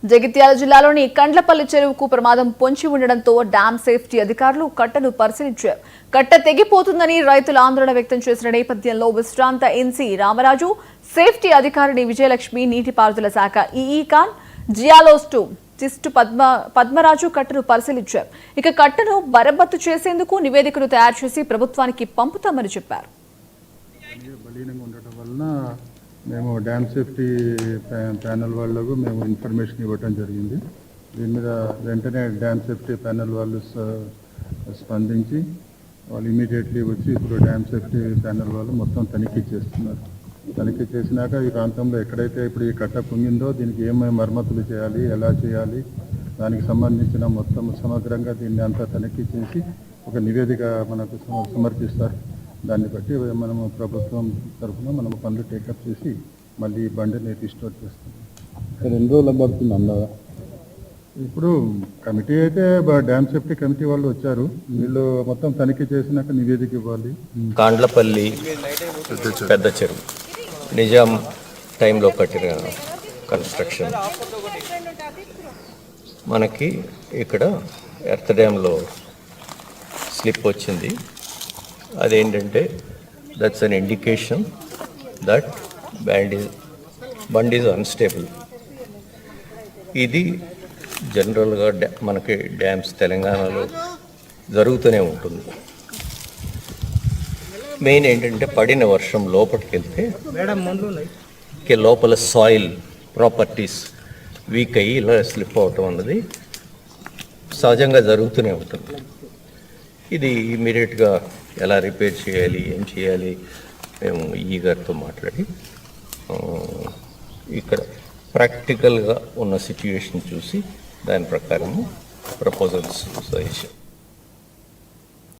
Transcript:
జగిత్యాల జిల్లాలోని కండ్లపల్లి చెరువుకు ప్రమాదం పొంచి ఉండడంతో డ్యామ్ సేఫ్టీ అధికారులు కట్టను పరిశీలించారు. కట్ట తెగిపోతుందని రైతులు ఆందోళన వ్యక్తం చేసిన నేపథ్యంలో విశ్రాంత ఎన్సీ రామరాజు, సేఫ్టీ అధికారిని విజయలక్ష్మి, నీటిపారుదల శాఖ ఈఈ ఖాన్, జియాలోస్టు చిస్టు పద్మరాజు కట్టను పరిశీలించారు. ఇక కట్టను మరమ్మతు చేసేందుకు నివేదికను తయారు చేసి ప్రభుత్వానికి పంపుతామని చెప్పారు. మేము డ్యామ్ సేఫ్టీ ప్యానెల్ వాళ్ళకు మేము ఇన్ఫర్మేషన్ ఇవ్వటం జరిగింది. దీని మీద వెంటనే డ్యామ్ సేఫ్టీ ప్యానెల్ వాళ్ళు స్పందించి వాళ్ళు ఇమీడియట్లీ వచ్చి ఇప్పుడు డ్యామ్ సేఫ్టీ ప్యానెల్ వాళ్ళు మొత్తం తనిఖీ చేస్తున్నారు. తనిఖీ చేసినాక ఈ ప్రాంతంలో ఎక్కడైతే ఇప్పుడు ఈ కట్ట పొంగిందో దీనికి ఏమేమి మరమ్మతులు చేయాలి, ఎలా చేయాలి, దానికి సంబంధించిన మొత్తం సమగ్రంగా దీన్ని అంతా తనిఖీ చేసి ఒక నివేదిక మనకు సమర్పిస్తారు. దాన్ని బట్టి మనము ప్రభుత్వం తరఫున మనం పనులు టేకప్ చేసి మళ్ళీ బండిని రిస్టోర్ చేస్తాం. ఎన్ని రోజులు పడుతుంది అన్నదా? ఇప్పుడు కమిటీ అయితే డ్యామ్ సేఫ్టీ కమిటీ వాళ్ళు వచ్చారు. వీళ్ళు మొత్తం తనిఖీ చేసినాక నివేదిక ఇవ్వాలి. కాండ్లపల్లి పెద్ద చెరువు నిజాం టైంలో కట్టిన కన్స్ట్రక్షన్. మనకి ఇక్కడ ఎర్త్ డ్యామ్లో స్లిప్ వచ్చింది. అదేంటంటే that's an indication that bund is unstable. ఇది జనరల్గా మనకి డ్యామ్స్ తెలంగాణలో జరుగుతూనే ఉంటుంది. మెయిన్ ఏంటంటే పడిన వర్షం లోపలికి వెళ్తే లోపల సాయిల్ ప్రాపర్టీస్ వీక్ అయ్యి ఇలా స్లిప్ అవటం అన్నది సహజంగా జరుగుతూనే ఉంటుంది. ఇది ఇమీడియట్గా ఎలా రిపేర్ చేయాలి, ఏం చేయాలి, మేము ఈ గారితో మాట్లాడి ఇక్కడ ప్రాక్టికల్గా ఉన్న సిచ్యువేషన్ చూసి దాని ప్రకారం ప్రపోజల్స్ సజెషన్